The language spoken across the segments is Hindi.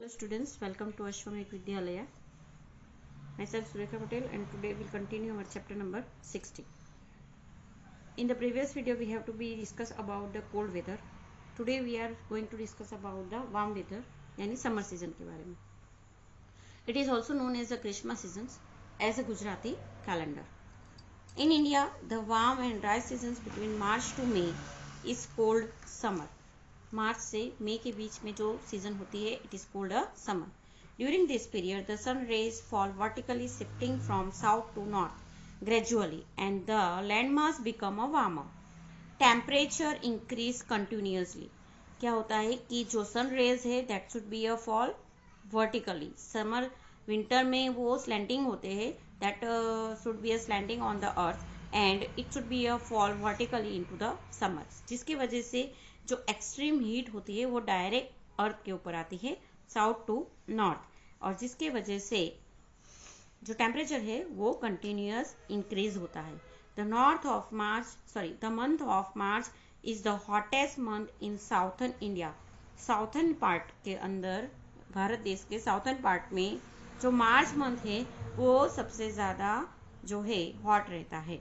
Hello students, welcome to Ashwamedh Vidyalaya. Myself Surekha Patel and today we'll continue our chapter number 60. In the previous video we have to be discuss about the cold weather. Today we are going to discuss about the warm weather यानी summer season के बारे में. It is also known as the Christmas seasons as a Gujarati calendar. In India, the warm and dry seasons between March to May is called summer. मार्च से मई के बीच में जो सीजन होती है it is called a summer. During this period the sun rays fall vertically shifting from south to north gradually and the land mass become a warmer. Temperature increase continuously. क्या होता है कि जो सन रेज है that should be a fall vertically. Summer winter में वो स्लैंटिंग होते हैं that should be a slanting on the earth and it should be a fall vertically into the summer, जिसकी वजह से जो एक्सट्रीम हीट होती है वो डायरेक्ट अर्थ के ऊपर आती है साउथ टू नॉर्थ, और जिसके वजह से जो टेम्परेचर है वो कंटिन्यूअस इंक्रीज होता है. The month of March is the hottest month in southern India. Southern part के अंदर, भारत देश के साउथर्न पार्ट में जो मार्च मंथ है वो सबसे ज़्यादा जो है हॉट रहता है.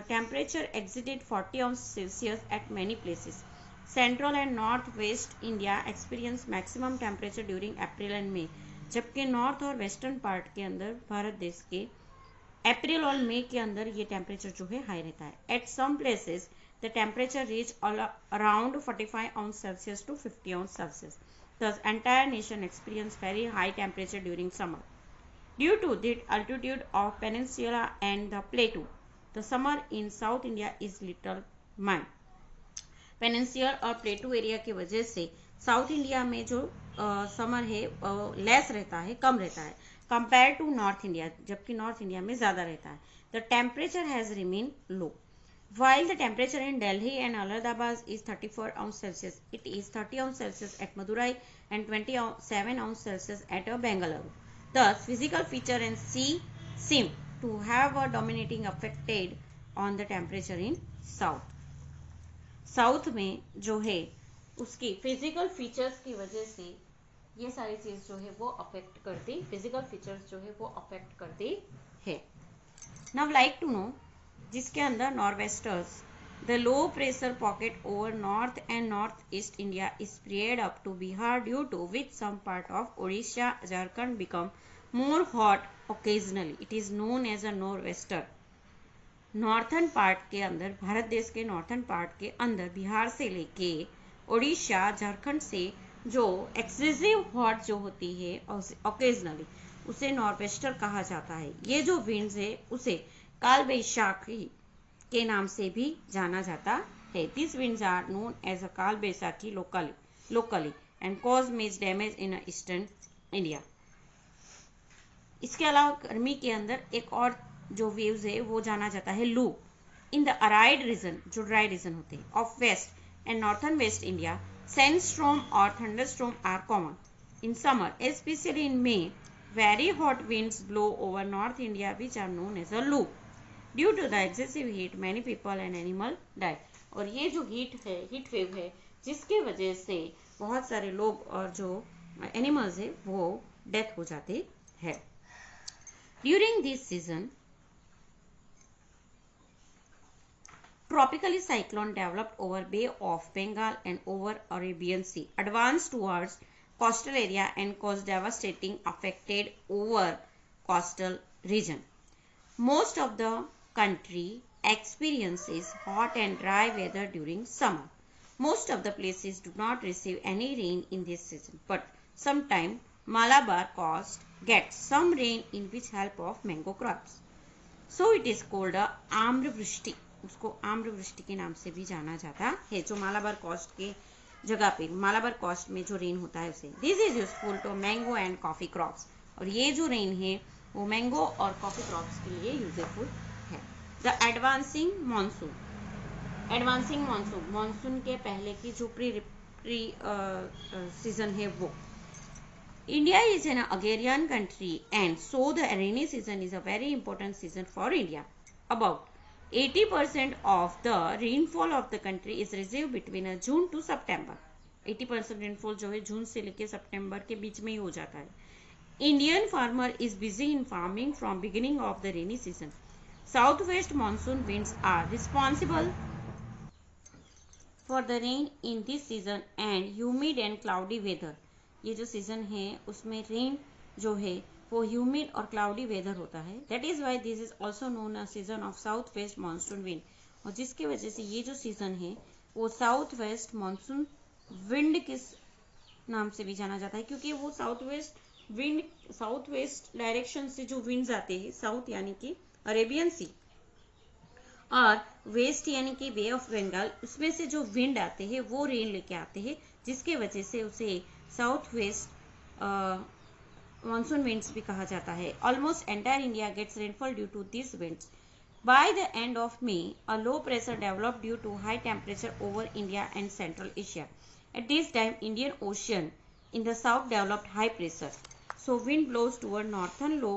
Temperature exceeded 40°C at many places. Central and North-West India experience maximum temperature during April and May. जबकि नॉर्थ और वेस्टर्न पार्ट के अंदर भारत देश के अप्रैल और मई के अंदर ये टेम्परेचर जो है हाई रहता है. At some places the temperature reach around 45°C to 50°C. Thus entire nation experience very high temperature during summer. Due to the altitude of peninsula and the plateau, the summer in South India is little mild. Peninsular और प्लेटू एरिया की वजह से साउथ इंडिया में जो समर है लेस रहता है, कम रहता है कंपेयर टू नॉर्थ इंडिया, जबकि नॉर्थ इंडिया में ज़्यादा रहता है. The temperature has remain low. While the temperature in Delhi and Allahabad is 34°C, it is 30°C at Madurai and 27°C at Bengaluru. Thus, physical feature and sea seem to have a dominating affected on the temperature in South. South में जो है उसकी फिजिकल फीचर्स की वजह से ये सारी चीज जो है वो अफेक्ट करती, फिजिकल फीचर्स जो है वो अफेक्ट करती है. नाउ लाइक टू नो, जिसके अंदर nor'westers the low pressure pocket over north and north east India is spread up to Bihar due to which some part of Odisha Jharkhand become more hot occasionally. It is known as a nor'wester. Northern part के अंदर, भारत देश के नॉर्थर्न पार्ट के अंदर बिहार से लेके ओडिशा झारखंड से जो एक्सेसिव हॉट जो होती है ओकेजनली उसे नॉर्वेस्टर कहा जाता है. ये जो विंड्स है उसे काल बैसाखी के नाम से भी जाना जाता है. This winds are known as a Kal Baisakhi locally and cause maize damage in eastern India. इसके अलावा गर्मी के अंदर एक और जो वेव्स है वो जाना जाता है loo. In the arid region, जो ड्राई रीजन होते हैं of west and northern west India, sandstorm और thunderstorm are common. In summer specially in May very hot winds blow over North India which are known as a loo. Due to the excessive heat, many people and animal die. और ये जो हीट वेव है जिसके वजह से बहुत सारे लोग और जो एनिमल्स है वो डेथ हो जाते हैं. During this season, tropically cyclone developed over Bay of Bengal and over Arabian Sea, advanced towards coastal area and caused devastating affected over coastal region. Most of the country experiences hot and dry weather during summer. Most of the places do not receive any rain in this season, but sometimes Malabar coast gets some rain in which help of mango crops. So it is called a आम्रवृष्टि. उसको आम्रवृष्टि के नाम से भी जाना जाता है. जो मालाबार कोस्ट के जगह पे, मालाबार कोस्ट में जो रेन होता है उसे. This is useful to mango and coffee crops. और ये जो रेन है वो मैंगो और कॉफी क्रॉप्स के लिए यूजफुल है. The advancing monsoon. मानसून के पहले की जो प्री सीजन है वो. India is an agrarian country and so the rainy season is a very important season for India. About 80% of the rainfall of the country is received between June to September. 80% rainfall जो है जून से लेकर सितंबर के बीच में ही हो जाता है. Indian farmer is busy in farming from beginning of the rainy season. South west monsoon winds are responsible for the rain in this season and humid and cloudy weather. ये जो सीजन है उसमें रेन जो है वो ह्यूमिड और क्लाउडी वेदर होता है. That is why this is also known a season of south west monsoon wind. और जिसकी वजह से ये जो सीजन है वो साउथ वेस्ट मानसून विंड किस नाम से भी जाना जाता है, क्योंकि वो साउथ वेस्ट डायरेक्शन से जो विंड्स आते हैं, साउथ यानी कि अरेबियन सी और वेस्ट यानी कि बे ऑफ बंगाल, उसमें से जो विंड आते हैं वो रेन लेके आते हैं, जिसके वजह से उसे साउथ वेस्ट मानसून विंड्स भी कहा जाता है. Almost entire India gets rainfall due to this winds. By the end of May, a low pressure developed due to high temperature over India and Central Asia. At this time, Indian Ocean in the south developed high pressure. So wind blows toward northern low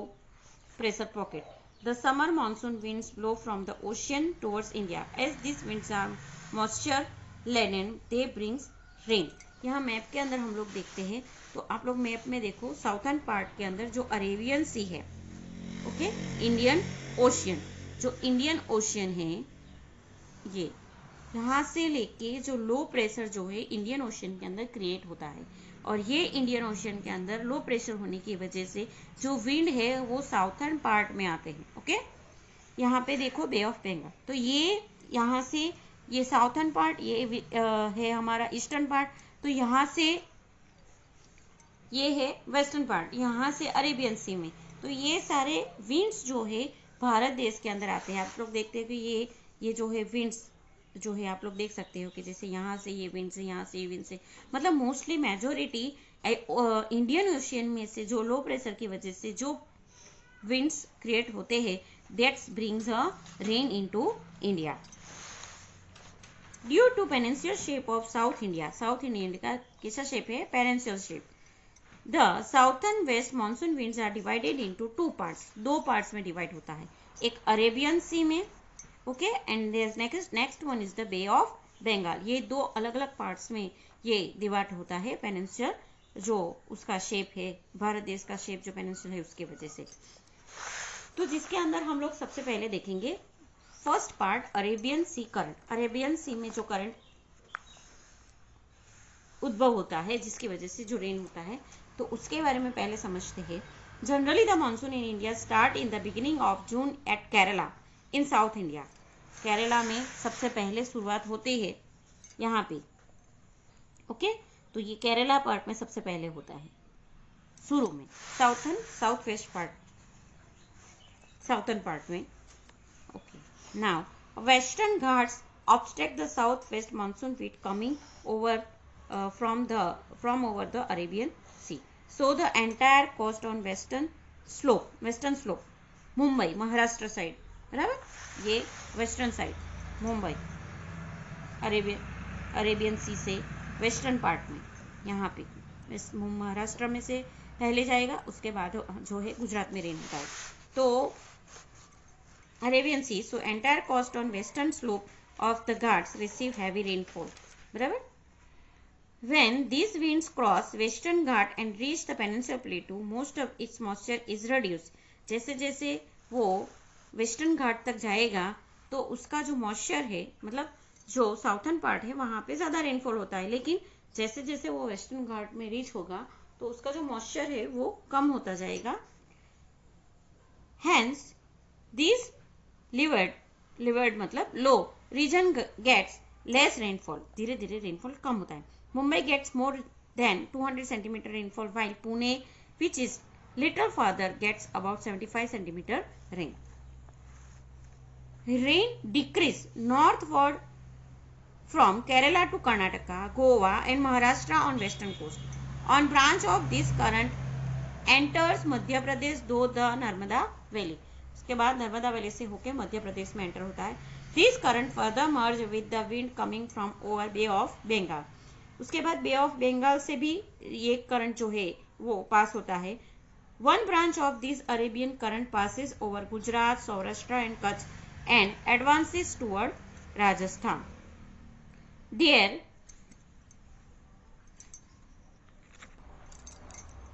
pressure pocket. The summer monsoon winds blow from the ocean towards India. As these winds are moisture laden, they brings rain. यहाँ मैप के अंदर हम लोग देखते हैं तो आप लोग मैप में देखो साउथर्न पार्ट के अंदर जो अरेबियन सी है, ओके, इंडियन ओशियन, जो इंडियन ओशियन है ये यहाँ से लेके जो लो प्रेशर जो है इंडियन ओशियन के अंदर क्रिएट होता है. और ये इंडियन ओशियन के अंदर लो प्रेशर होने की वजह से जो विंड है वो साउथर्न पार्ट में आते हैं. ओके, यहाँ पे देखो बे ऑफ बंगाल, तो ये यहाँ से ये साउथर्न पार्ट, ये है हमारा ईस्टर्न पार्ट, तो यहाँ से ये है वेस्टर्न पार्ट, यहाँ से अरेबियन सी में. तो ये सारे विंड्स जो है भारत देश के अंदर आते हैं. आप लोग देखते हैं कि ये जो है विंड्स जो है आप लोग देख सकते हो कि जैसे यहाँ से ये विंड्स है, यहाँ से ये विंड्स है, मतलब मोस्टली मेजोरिटी इंडियन ओशियन में से जो लो प्रेशर की वजह से जो विंड्स क्रिएट होते हैं, that's brings a rain into India. Due to peninsular shape of south India, south India का कैसा शेप है, peninsular shape. The southern west monsoon winds are divided into two parts. दो parts में divide होता है, एक अरेबियन सी में, okay, and next one is the bay of Bengal. ये दो अलग अलग पार्ट्स में ये डिवाइड होता है पेनिनसुलर, जो उसका शेप है, भारत देश का शेप जो पेनिनसुलर है उसकी वजह से. तो जिसके अंदर हम लोग सबसे पहले देखेंगे फर्स्ट पार्ट अरेबियन सी करंट. अरेबियन सी में जो करंट उद्भव होता है जिसकी वजह से जो रेन होता है, तो उसके बारे में पहले समझते हैं. Generally the monsoon in India start in the beginning of June at Kerala in south India. Kerala में सबसे पहले शुरुआत होती है यहाँ पे, ओके, तो ये केरला पार्ट में सबसे पहले होता है शुरू में, south west part, southern part में. Okay, now western ghats obstruct the southwest monsoon wind coming over from over the Arabian Sea. So the entire coast on western slope, Mumbai Maharashtra side, बराबर, ये वेस्टर्न साइड मुंबई अरेबियन सी से वेस्टर्न पार्ट में, यहाँ पे महाराष्ट्र में से पहले जाएगा, उसके बाद जो है गुजरात में रेन होता है. तो Arabian sea, so entire coast on western slope of the Ghats receive heavy rainfall. बराबर, when these winds cross western Ghat and reach the peninsular plateau, most of its moisture is reduced. जैसे जैसे वो वेस्टर्न घाट तक जाएगा तो उसका जो मॉइस्चर है, मतलब जो साउथर्न पार्ट है वहां पे ज्यादा रेनफॉल होता है, लेकिन जैसे जैसे वो वेस्टर्न घाट में रीच होगा तो उसका जो मॉइस्चर है वो कम होता जाएगा. Hence these leeward मतलब low region gets less rainfall, धीरे धीरे रेनफॉल कम होता है. Mumbai gets more than 200 centimetre rainfall, while Pune which is little farther gets about 75 centimeter rain. Rain decrease northward from Kerala to Karnataka, Goa and Maharashtra on western coast. On branch of this current enters Madhya Pradesh through the Narmada Valley. उसके बाद नर्मदा वैली से होकर मध्य प्रदेश में एंटर होता है. This current further merge with the wind coming from over bay of Bengal. उसके बाद बे ऑफ बंगाल से भी ये करंट जो है वो पास होता है. One branch of this Arabian current passes over Gujarat, Saurashtra and Kutch and advances toward Rajasthan. There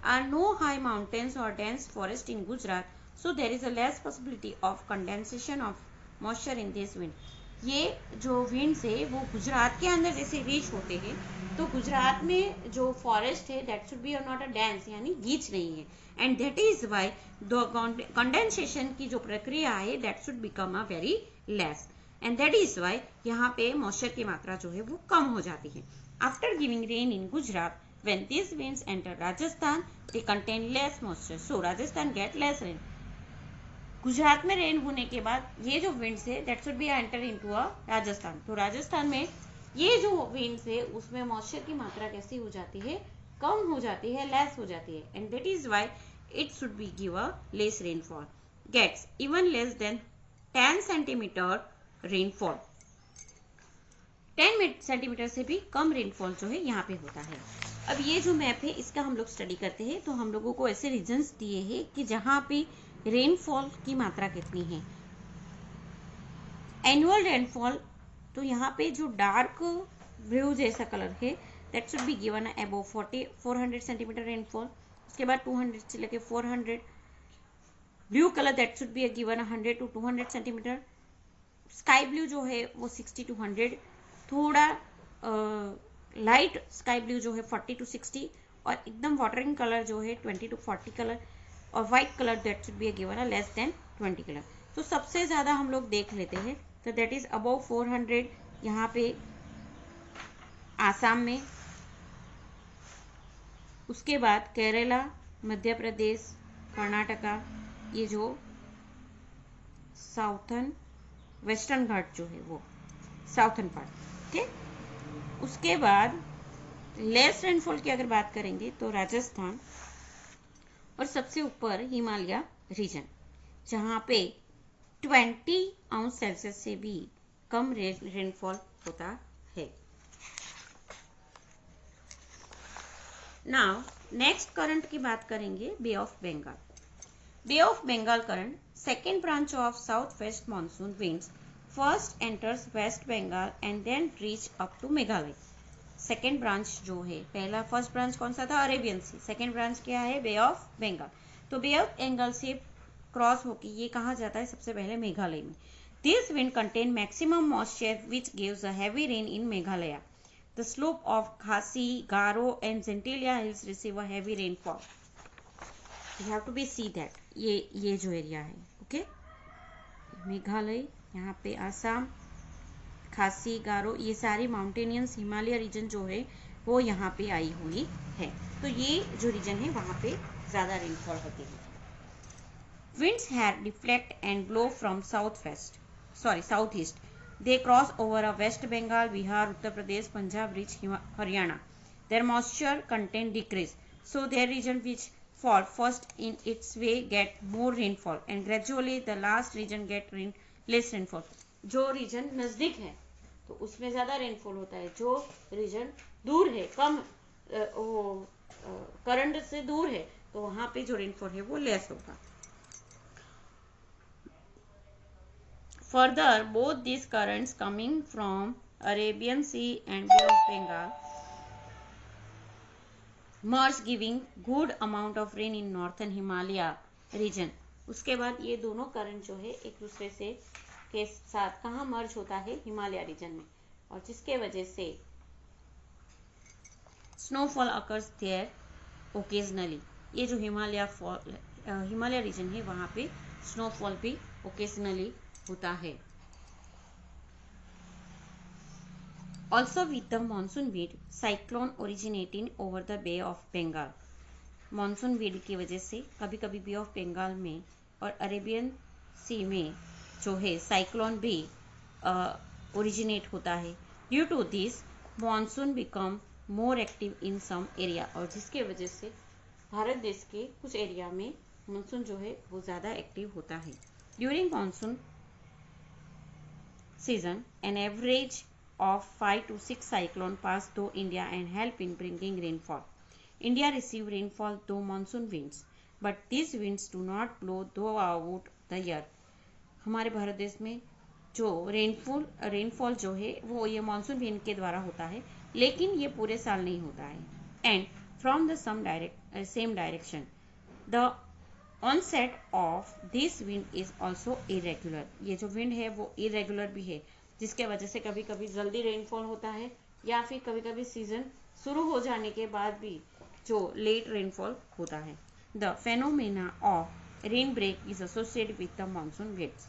are no high mountains or dense forest in Gujarat, so there is a less possibility of condensation of moisture in this wind. ये जो winds है वो गुजरात के अंदर जैसे रीच होते हैं, तो गुजरात में जो फॉरेस्ट है that should be not a dense, यानी गीच नहीं है, and that is why the condensation की जो प्रक्रिया है that should become a very less, and that is why यहाँ पे मॉइस्चर की मात्रा जो है वो कम हो जाती है. After giving rain in Gujarat, when these winds enter Rajasthan, they contain less moisture, so Rajasthan get less rain. Gujarat में रेन होने के बाद ये जो विंड्स है that should B enter into a Rajasthan, तो राजस्थान में ये जो विंड्स है उसमें मॉइस्चर की मात्रा कैसी हो जाती है, कम हो जाती है, लेस हो जाती है, and that is why it should be give a less rainfall, gets even less than 10 centimetre rainfall. 10 centimetre से भी कम रेनफॉल जो है यहाँ पे होता है. अब ये जो मैप है इसका हम लोग स्टडी करते हैं, तो हम लोगों को ऐसे रीजन्स दिए हैं कि जहाँ पे रेनफॉल की मात्रा कितनी है. एनुअल रेनफॉल, तो यहाँ पे जो डार्क ब्लू जैसा कलर है that should be given above 400 centimetre rainfall. उसके बाद 200 से लेके 400. Blue colour that should be given 100 to 200 centimetre. Sky blue जो है वो 60 to 100. थोड़ा लाइट स्काई ब्लू जो है 40 to 60, और एकदम वाटरिंग कलर जो है 20 to 40 कलर, और white colour that should be given less than 20 colour. तो सबसे ज़्यादा हम लोग देख लेते हैं, तो दैट इज अबव 400 यहाँ पे आसाम में. उसके बाद केरला, मध्य प्रदेश, कर्नाटका, ये जो साउथर्न वेस्टर्न घाट जो है वो साउथर्न पार्ट. ठीक, उसके बाद लेस रेनफॉल की अगर बात करेंगे तो राजस्थान, और सबसे ऊपर हिमालय रीजन जहाँ पे 20 अंश सेल्सियस से भी कम रेनफॉल होता है. नाउ नेक्स्ट करंट की बात करेंगे, bay of Bengal. Bay of Bengal current, second branch of south west monsoon winds, first enters west Bengal and then reach up to Meghalaya. Second branch जो है, पहला फर्स्ट ब्रांच कौन सा था, अरेबियन सी. सेकेंड ब्रांच क्या है, बे ऑफ बंगाल. तो बे ऑफ बंगाल से क्रॉस होकर ये कहा जाता है सबसे पहले मेघालय में. This wind contain maximum moisture which gives a heavy rain in Meghalaya. The slope of Khasi, Garo and Jaintia hills receive a heavy rainfall. You have to be see that ये जो एरिया है, ओके, मेघालय, यहाँ पे आसाम, खासी, गारो, ये सारी माउंटेनियंस हिमालय रीजन जो है वो यहाँ पे आई हुई है. तो ये जो रीजन है वहाँ पे ज़्यादा रेनफॉल होती है. Winds have deflect and blow from south east. They cross over a west Bengal, Bihar, Uttar Pradesh, Punjab, reach Haryana. Their moisture content decrease, so their region which fall first in its way get more rainfall and gradually the last region get less rainfall. जो रीजन नजदीक है तो उसमें ज्यादा रेनफॉल होता है, जो रीजन दूर है, कम वो करंट से दूर है, तो वहां पे जो रेनफॉल है वो लेस होगा. Further both these currents coming from Arabian Sea and Bay of Bengal merge giving good amount of rain in northern Himalaya region. उसके बाद ये दोनों करंट जो है एक दूसरे से के साथ कहाँ मर्ज होता है, हिमालय रीजन में, और जिसके वजह से स्नोफॉल अकर्स देयर ओकेजनली. ये जो हिमालय रीजन है वहाँ पे स्नोफॉल भी ओकेजनली होता है. Also with the monsoon wind, cyclone originating over the Bay of Bengal. Monsoon wind की वजह से कभी कभी बे ऑफ बंगाल में और अरेबियन सी में जो है साइक्लोन भी ओरिजिनेट होता है. Due to this monsoon become more active in some area, और जिसके वजह से भारत देश के कुछ एरिया में मानसून जो है वो ज़्यादा एक्टिव होता है. During monsoon season an average of 5 to 6 cyclone pass through India and help in bringing rainfall. India receive rainfall through monsoon winds, but these winds do not blow throughout the year. हमारे भारत देश में जो रेनफॉल जो है वो ये मानसून विंड के द्वारा होता है, लेकिन ये पूरे साल नहीं होता है. And from the same direction. The onset of this wind is also irregular. ये जो wind है वो irregular भी है, जिसके वजह से कभी कभी जल्दी रेनफॉल होता है या फिर कभी कभी सीजन शुरू हो जाने के बाद भी जो लेट रेनफॉल होता है. The phenomena of rain break is associated with the monsoon winds.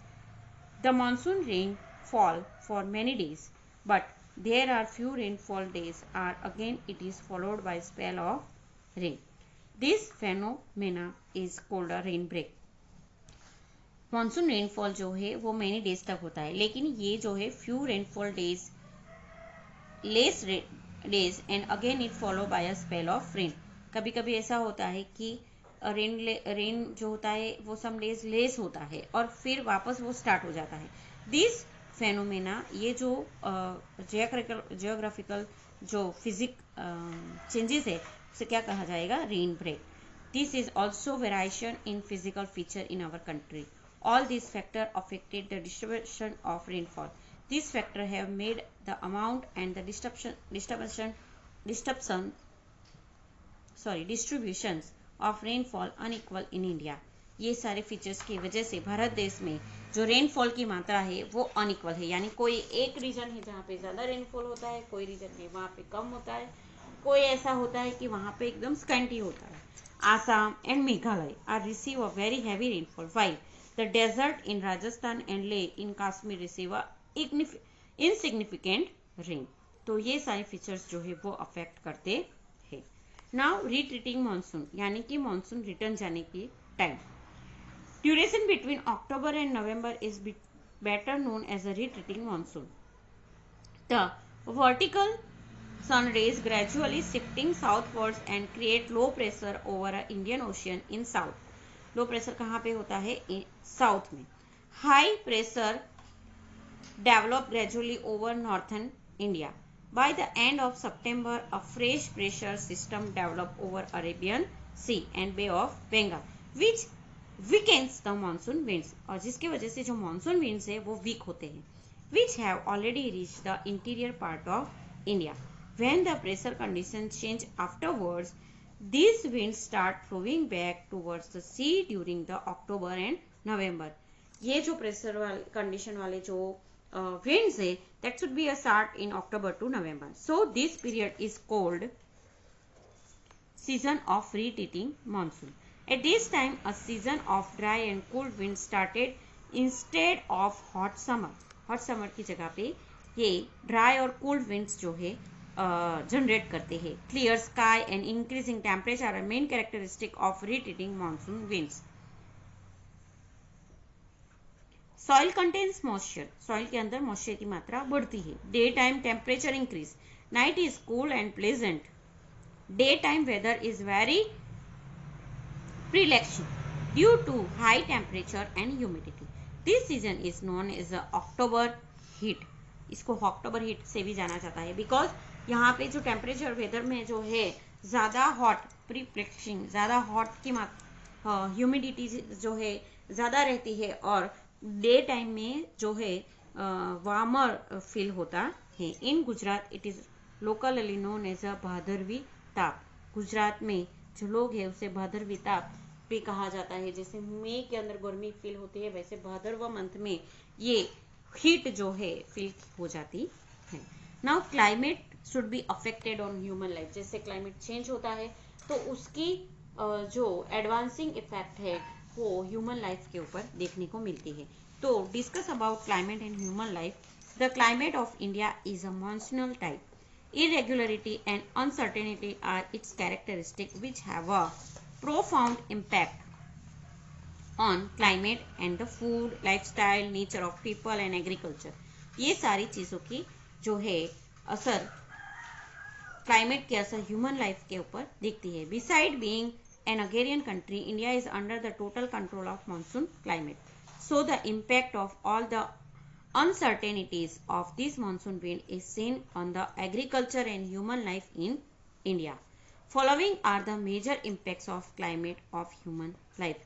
The monsoon rain fall for many days, but there are few rainfall days or again it is followed by spell of rain. This phenomena is called a rain break. Monsoon rainfall जो है वो मैनी डेज तक होता है, लेकिन ये जो है few rainfall days, less days and again it follow by a spell of rain. कभी कभी ऐसा होता है कि रेन जो होता है वो सम डेज लेस होता है और फिर वापस वो स्टार्ट हो जाता है. दिस फेनोमेना, ये जो जियोग्राफिकल जो फिजिक चेंजेस है उसे क्या कहा जाएगा? Rain break. This is also variation in physical feature in our country. All these factors affected the distribution of rainfall. These factors have made the amount and the distributions of rainfall unequal in India. ये सारे फीचर्स की वजह से भारत देश में जो रेनफॉल की मात्रा है वो अनइक्वल है, यानी कोई एक रीजन है जहाँ पे ज़्यादा रेनफॉल होता है, कोई रीजन है वहाँ पे कम होता है, कोई ऐसा होता है कि वहाँ पे एकदम स्कैंटी होता है. Assam and Meghalaya are receive a very heavy rainfall, while the desert in Rajasthan and Leh in Kashmir receive a insignificant rain. तो ये सारे फीचर्स जो है वो अफेक्ट करते हैं. नाउ रिट्रीटिंग मानसून, यानी कि मानसून रिटर्न जाने की time. Duration between October and November is better known as a retreating monsoon. The vertical sun rays gradually shifting southwards and create low pressure over the Indian Ocean in south. Low pressure कहाँ पे होता है? साउथ में. High pressure develop gradually over northern India. By the end of September a fresh pressure system develop over Arabian sea and bay of Bengal which weakens the monsoon winds. और जिसकी वजह से जो मानसून विंड्स है वो वीक होते हैं, which have already reach the interior part of India. When the pressure condition change afterwards, these winds start flowing back towards the sea during the October and November. ये जो प्रेशर वाले कंडीशन वाले जो winds है, that should be a start in October to November. So this period is called season of retreating monsoon. At this time, a season of dry and cool winds started instead of hot summer. Hot summer की जगह पे ये dry और cool winds जो है जनरेट करते हैं. Clear sky and increasing temperature are main characteristic of retreating monsoon winds. Soil contains moisture, soil के अंदर मॉइस्चर की मात्रा बढ़ती है. Day time temperature increase, night is cool and pleasant. Day time weather is very relaxing due to high temperature and humidity. This season is known as October heat. इसको अक्टूबर हीट से भी जाना जाता है बिकॉज यहाँ पे जो टेम्परेचर वेदर में जो है ज़्यादा हॉट, प्रीफ्लेक्सिंग, ज़्यादा हॉट की ह्यूमिडिटी जो है ज़्यादा रहती है और डे टाइम में जो है वार्मर फील होता है. In Gujarat it is locally known as a Bhadarvi Taap. Gujarat में जो लोग हैं उसे भादरवी ताप भी कहा जाता है. जैसे मई के अंदर गर्मी फील होती है, वैसे भादरवा मंथ में ये हीट जो है फील हो जाती है. Now climate should be affected on human life. जैसे क्लाइमेट चेंज होता है तो उसकी जो एडवांसिंग इफेक्ट है वो ह्यूमन लाइफ के ऊपर देखने को मिलती है. तो discuss about climate and human life. The climate of India is a monsoonal type. Irregularity and uncertainty are its characteristic which have a profound impact on climate and the food, lifestyle, nature of people and agriculture. ये सारी चीज़ों की जो है असर, क्लाइमेट के असर ह्यूमन लाइफ के ऊपर दिखती है. Beside being an agrarian country, India is under the total control of monsoon climate. So the impact of all the uncertainties of this monsoon wind is seen on the agriculture and human life in India. Following are the major impacts of climate of human life.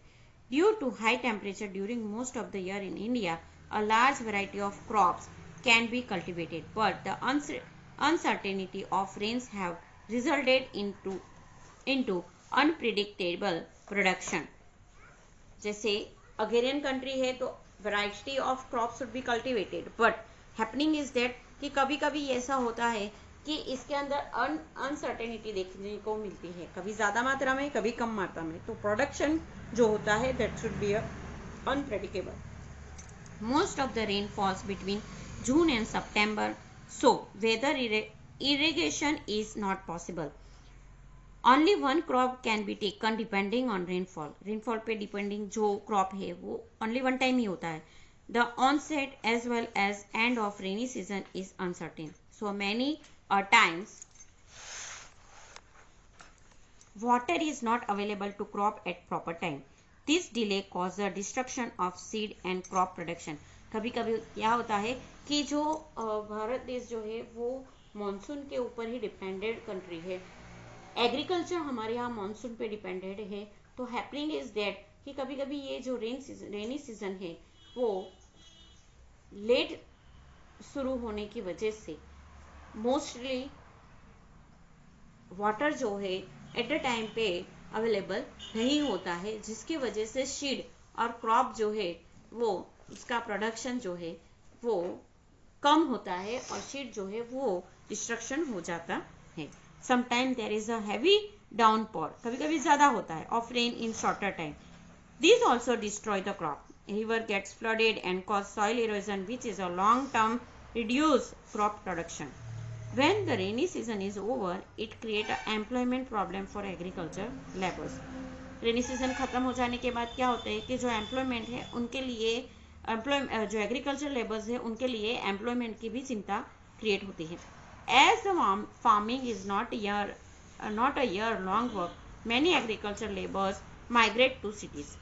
Due to high temperature during most of the year in India, a large variety of crops can be cultivated, but the uncertainty of rains have resulted into into unpredictable production. जैसे अग्रेरियन कंट्री है तो variety of crop should be cultivated, but happening is that कि कभी कभी ऐसा होता है कि इसके अंदर अनसर्टेनिटी देखने को मिलती है, कभी ज्यादा मात्रा में कभी कम मात्रा में, तो प्रोडक्शन जो होता है that should B unpredictable. Most of the rain falls between June and September, so weather irrigation is not possible. Only one crop can be taken depending on rainfall. Rainfall पे depending जो crop है वो only one time ही होता है. The onset as well as end of rainy season is uncertain. So many times water is not available to crop at proper time. This delay causes the destruction of seed and crop production. कभी कभी क्या होता है कि जो भारत देश जो है वो मॉनसून के ऊपर ही डिपेंडेड कंट्री है, एग्रीकल्चर हमारे यहाँ मॉनसून पे डिपेंडेड है, तो हैपनिंग इज दैट कि कभी कभी ये जो रेनी सीजन है वो लेट शुरू होने की वजह से मोस्टली वाटर जो है एट द टाइम पे अवेलेबल नहीं होता है, जिसकी वजह से सीड और क्रॉप जो है वो उसका प्रोडक्शन जो है वो कम होता है और सीड जो है वो डिस्ट्रक्शन हो जाता है. Sometime there is a heavy downpour, कभी कभी ज्यादा होता है, of rain in shorter time. This also destroy the crop. River gets flooded and cause soil erosion which is a long term reduce crop production. When the rainy season is over, it creates an employment problem for agriculture laborers. Rainy season खत्म हो जाने के बाद क्या होता है कि जो एम्प्लॉयमेंट है उनके लिए जो एग्रीकल्चर लेबर्स है उनके लिए एम्प्लॉयमेंट की भी चिंता क्रिएट होती है. As the farming is not a year long work, many agriculture labours migrate to cities.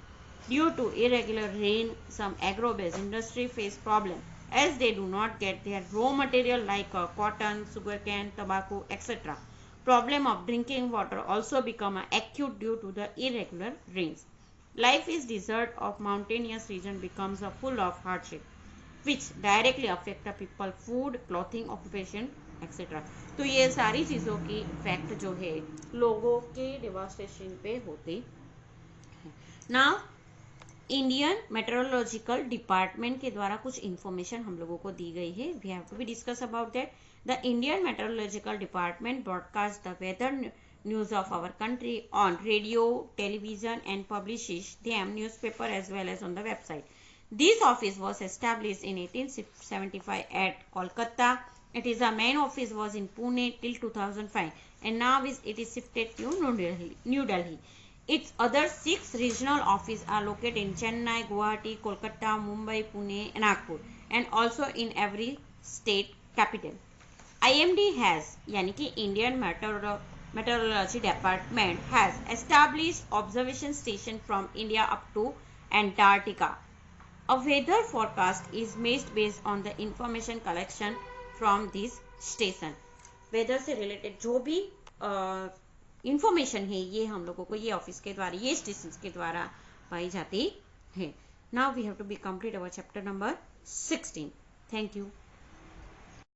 Due to irregular rain, some agro-based industry face problem as they do not get their raw material like cotton, sugarcane, tobacco, etc. Problem of drinking water also become acute due to the irregular rains. Life is desert of mountainous region becomes full of hardship, which directly affect the people, food, clothing, occupation, etc. तो ये सारी चीज़ों की इफेक्ट जो है लोगों के डिवास्टेशन पे होती है. नाउ इंडियन मेट्रोलॉजिकल डिपार्टमेंट के द्वारा कुछ इंफॉर्मेशन हम लोगों को दी गई है. We have to be discuss about that. The Indian meteorological department broadcast the weather news of our country on radio, television and publishes them newspaper as well as on the website. This office was established in 1875 at Kolkata. It is a main office was in Pune till 2005 and now it is shifted to New Delhi. Its other 6 regional offices are located in Chennai, Guwahati, Kolkata, Mumbai, Pune, and Nagpur, and also in every state capital. IMD has, यानी कि Indian Meteorology Department has established observation station from India up to Antarctica. A weather forecast is made based on the information collection from this station. Weather से रिलेटेड जो भी इंफॉर्मेशन है ये हम लोगों को ये ऑफिस के द्वारा, ये स्टेशन के द्वारा पाई जाती है. Now we have to be complete our chapter number 16. Thank you.